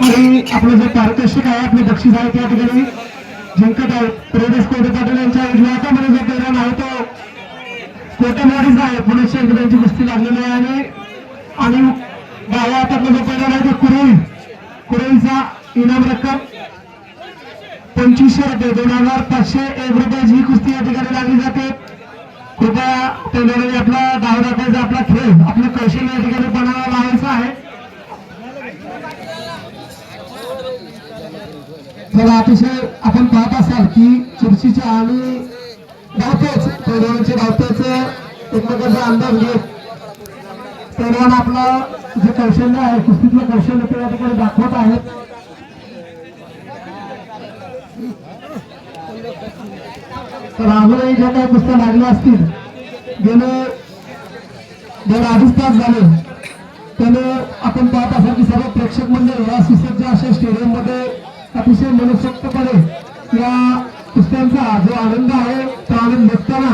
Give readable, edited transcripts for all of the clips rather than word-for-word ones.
आणि आपलं जे पारितोषिक आहे आपले बक्षीस आहे त्या ठिकाणी जिंकत आहेत प्रेडेश कोटे पाटील यांच्या उजव्यामध्ये जो पैलवान आहे तो कोटेवाडीचा आहे. पुणे शहर यांची कुस्ती लागलेली आहे आणि डाव्या हातातला जो पैलवान आहे तो कुरेलचा इनाम रक्कम 2500 रुपये 2501 रुपयाची ही कुस्ती या ठिकाणी लागली जाते. कृपया पैलवानाने आपला डाव राखायचा, आपला खेळ आपलं कौशल्य या ठिकाणी पणाला लावायचं आहे. चला अतिशय आपण पाहत असाल की चुरशीच्या आणि धावतेच पैलवानाचे धावतेच एकमेकांचा अंदाज घेत पैलवान आपला जे कौशल्य आहे कुस्तीतलं कौशल्य ते या ठिकाणी दाखवत आहेत. तर अजूनही ज्या काही कुस्त्या लागल्या असतील गेले 2.5 तास झाले त्याने आपण पाहत असाल की सर्व प्रेक्षक मंडळ या सुसज्ज अशा स्टेडियम मध्ये अतिशय मनसोक्तपणे या कुस्त्यांचा जो आनंद आहे तो आनंद घेताना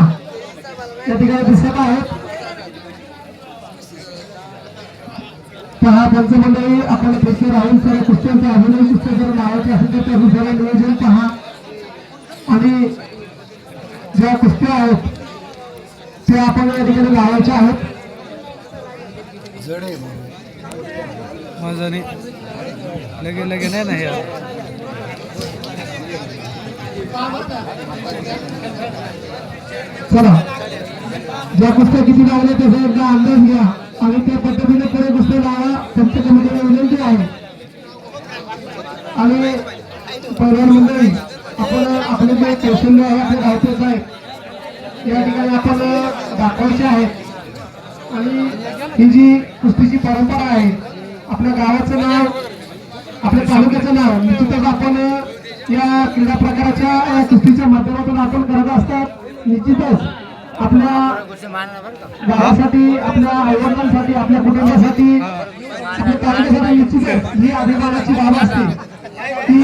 या ठिकाणी दिसत आहेत. पहा पंचमंडळी आपण प्रेक्षक राहून सर्व कुस्त्यांचा अजूनही कुस्त्या जर लावायचे असेल तर त्याचं सर्व नियोजन पहा आणि ज्या कुस्त्या आहेत त्या आपण या ठिकाणी लावायच्या आहेत. लगे लगे नाही ना यार. चला ज्या कुस्त्या किती लावल्या त्याचा एकदा अंदाज घ्या आणि त्या पद्धतीने पुढे कुस्त्या लावा. पंच कमिटीला विनंती आहे. आणि पैलवान मंडळी आपण आपले जे कौशल्य आहे आपले धावतेच आहे या ठिकाणी आपण दाखवायचे आहे. आणि ही जी कुस्तीची परंपरा आहे आपल्या गावाचं नाव आपल्या तालुक्याचं नाव निश्चितच आपण या क्रीडा प्रकाराच्या या कुस्तीच्या माध्यमातून आपण करत असतात. निश्चितच आपल्या गावासाठी आपल्या आईवडिलांसाठी आपल्या कुटुंबासाठी आपल्या तालुक्यासाठी निश्चितच ही अभिमानाची बाब असते की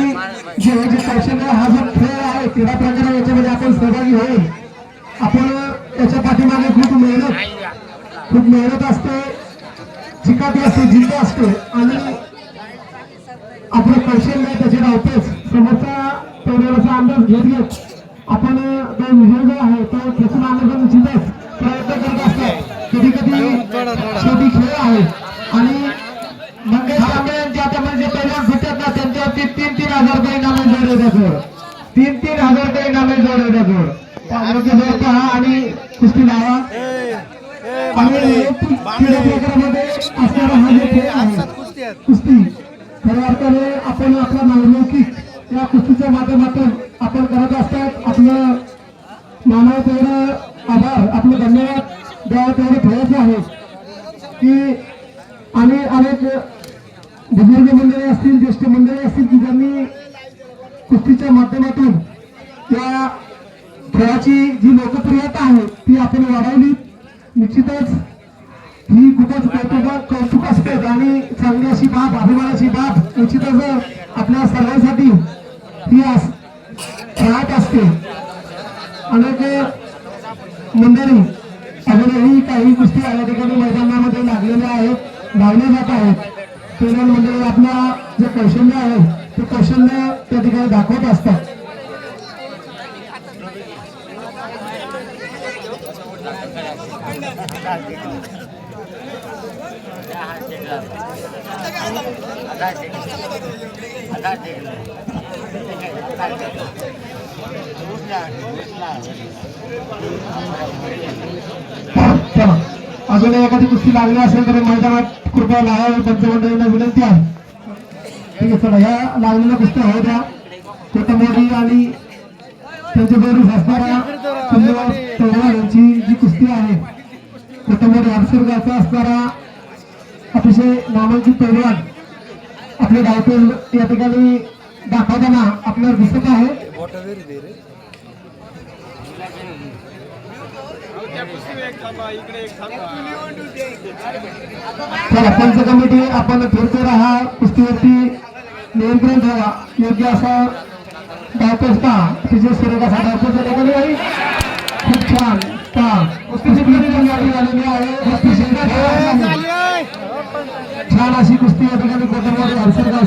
जे कौशल्य हा जो खेळ आहे क्रीडा प्रकार याच्यामध्ये आपण सहभागी होईल. आपण त्याच्या पाठीमागे खूप मेहनत असते, चिकाटी असते, जिद्द असते आणि आपलं कौशल्य त्याचे धावतेच समोरचा पैलवानाचा अंदाज घेत आपण जो विजय जो आहे तो खेचून आणण्याचा निश्चितच प्रयत्न करत असतात. कधी शेवटी खेळ आहे आणि मंगेश हातामध्ये जे पैलवान सुटतात ना त्यांच्यावरती 3,000 रुपये इनामे जोडले 3,000 रुपये इनामे जोड पहा आणि कुस्ती लावा. आणि प्रकारामध्ये असणारा हा जो खेळ आहे कुस्ती खऱ्या अर्थाने आपण आपला नावलौकिक या कुस्तीच्या माध्यमातून आपण करत असतात. आपलं मानव तेवढं आभार आपलं धन्यवाद द्यावं तेवढं ठेवायचं आहे की आणि अनेक बुजुर्ग मंडळी असतील ज्येष्ठ मंडळी असतील की ज्यांनी कुस्तीच्या माध्यमातून या खेळाची जी लोकप्रियता आहे ती आपण वाढवली. निश्चितच ही खूपच कौतुक असते आणि चांगली अशी बाब अभिमानाची बाब निश्चितच आपल्या सर्वांसाठी ही राहत असते. अनेक मंडळी अजूनही काही कुस्ती या ठिकाणी मैदानामध्ये लागलेल्या आहेत, लावल्या जात आहेत. पैलवान मंडळी आपल्या जे कौशल्य आहे ते कौशल्य त्या ठिकाणी दाखवत असतात. अजून एखादी कुस्ती लागली असेल तर मैदानात कृपया लावावी पंचमंडळींना विनंती आहे. ठीक आहे चला ह्या लागलेल्या कुस्त्या होऊ द्या. कोटमोडी आणि त्यांच्या जोडीस असणारा पैलवान यांची जी कुस्ती आहे कोटमोडी हरसूरगावचा असणारा अतिशय नामांकित पैलवान आपले धावते या ठिकाणी दाखवताना आपल्याला दिसत आहे. पंच कमिटी आपण फिरते राहा कुस्तीवरती नियंत्रण ठेवा. योग्य असा धावतोच का तिचे सुरेख असा धावतो त्या ठिकाणी खूप छान कुस्ती झालेली आहे. छान अशी कुस्ती या ठिकाणी कोटमवाडी हरसूरगाव